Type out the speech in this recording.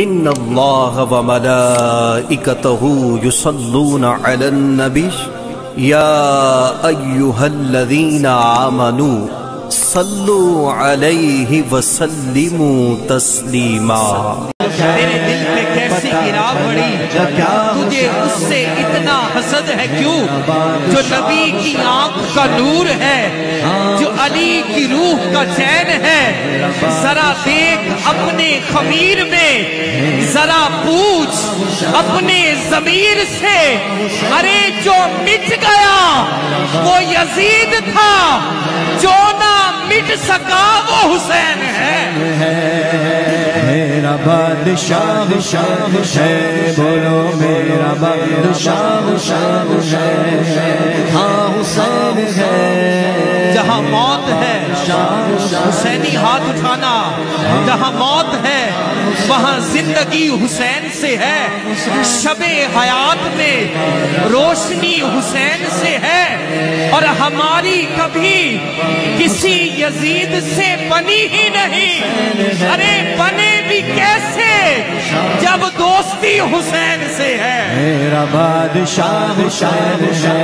ان اللہ وملائکتہ یصلون علی النبی یا ایہا الذین آمنوا صلوا علیہ وسلموا تسلیما۔ تیرے دل پہ کیسی گرا پڑی، تجھے اس سے اتنا حسد ہے کیوں؟ جو نبی کی آنکھ کا نور ہے، جو علی کی روح کا چین ہے، ذرا دیکھ اپنے خمیر میں، ذرا پوچھ اپنے ضمیر سے، ارے جو مٹ گیا وہ یزید تھا، جو نہ مٹ سکا وہ حسین ہے۔ میرا بادشاہ ہے، بولو میرا بادشاہ ہے، ہاں حسین ہے۔ جہاں موت ہے حسینی ہاتھ اٹھانا، جہاں موت ہے وہاں زندگی حسین سے ہے، شب حیات میں روشنی حسین سے ہے، اور ہماری کبھی کسی یزید سے بنی ہی نہیں۔ ارے بنے بھی کیسے جب دوستی حسین سے ہے۔ میرا بادشاہ ہے۔